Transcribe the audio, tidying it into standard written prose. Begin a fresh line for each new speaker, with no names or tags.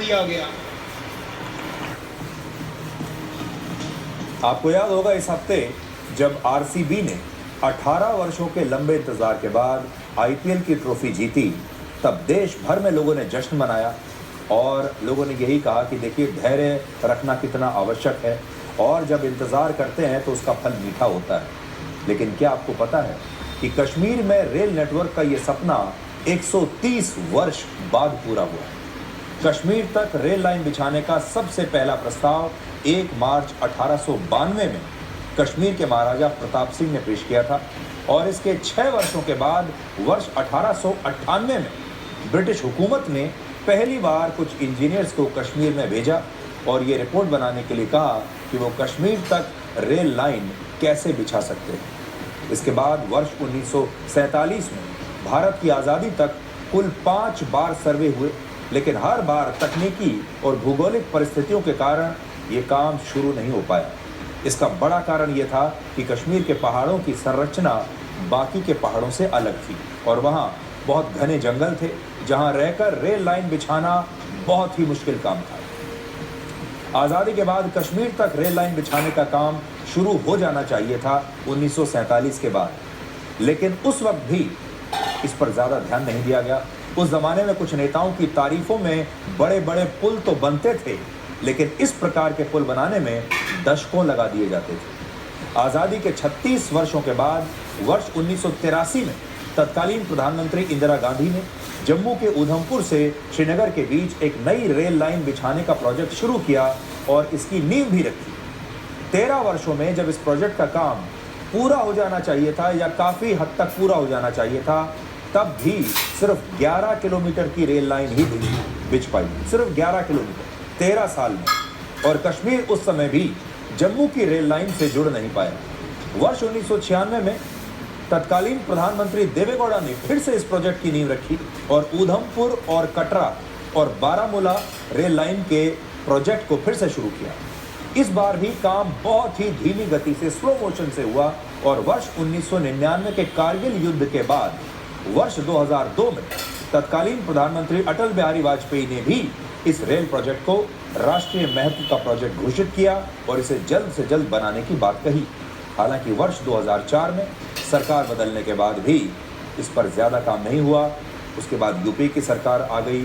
दिया गया।
आपको याद होगा इस हफ्ते जब आरसीबी ने 18 वर्षों के लंबे इंतजार के बाद आईपीएल की ट्रॉफी जीती, तब देश भर में लोगों ने जश्न मनाया और लोगों ने यही कहा कि देखिए धैर्य रखना कितना आवश्यक है और जब इंतजार करते हैं तो उसका फल मीठा होता है। लेकिन क्या आपको पता है कि कश्मीर में रेल नेटवर्क का ये सपना 130 वर्ष बाद पूरा हुआ है। कश्मीर तक रेल लाइन बिछाने का सबसे पहला प्रस्ताव 1 मार्च 1892 में कश्मीर के महाराजा प्रताप सिंह ने पेश किया था और इसके 6 वर्षों के बाद वर्ष 1898 में ब्रिटिश हुकूमत ने पहली बार कुछ इंजीनियर्स को कश्मीर में भेजा और ये रिपोर्ट बनाने के लिए कहा कि वो कश्मीर तक रेल लाइन कैसे बिछा सकते हैं। इसके बाद वर्ष 1947 में भारत की आज़ादी तक कुल 5 बार सर्वे हुए, लेकिन हर बार तकनीकी और भूगोलिक परिस्थितियों के कारण ये काम शुरू नहीं हो पाया। इसका बड़ा कारण ये था कि कश्मीर के पहाड़ों की संरचना बाकी के पहाड़ों से अलग थी और वहाँ बहुत घने जंगल थे, जहाँ रहकर रेल लाइन बिछाना बहुत ही मुश्किल काम था। आज़ादी के बाद कश्मीर तक रेल लाइन बिछाने का काम शुरू हो जाना चाहिए था 1947 के बाद, लेकिन उस वक्त भी इस पर ज़्यादा ध्यान नहीं दिया गया। उस ज़माने में कुछ नेताओं की तारीफों में बड़े बड़े पुल तो बनते थे, लेकिन इस प्रकार के पुल बनाने में दशकों लगा दिए जाते थे। आज़ादी के 36 वर्षों के बाद वर्ष 1983 में तत्कालीन प्रधानमंत्री इंदिरा गांधी ने जम्मू के उधमपुर से श्रीनगर के बीच एक नई रेल लाइन बिछाने का प्रोजेक्ट शुरू किया और इसकी नींव भी रखी। 13 वर्षों में जब इस प्रोजेक्ट का काम पूरा हो जाना चाहिए था या काफ़ी हद तक पूरा हो जाना चाहिए था, तब भी सिर्फ 11 किलोमीटर की रेल लाइन ही बिछ पाई। सिर्फ 11 किलोमीटर 13 साल में, और कश्मीर उस समय भी जम्मू की रेल लाइन से जुड़ नहीं पाया। वर्ष 1996 में तत्कालीन प्रधानमंत्री देवेगौड़ा ने फिर से इस प्रोजेक्ट की नींव रखी और उधमपुर और कटरा और बारामूला रेल लाइन के प्रोजेक्ट को फिर से शुरू किया। इस बार भी काम बहुत ही धीमी गति से, स्लो मोशन से हुआ और वर्ष 1999 के कारगिल युद्ध के बाद वर्ष 2002 में तत्कालीन प्रधानमंत्री अटल बिहारी वाजपेयी ने भी इस रेल प्रोजेक्ट को राष्ट्रीय महत्व का प्रोजेक्ट घोषित किया और इसे जल्द से जल्द बनाने की बात कही। हालांकि वर्ष 2004 में सरकार बदलने के बाद भी इस पर ज़्यादा काम नहीं हुआ। उसके बाद यूपी की सरकार आ गई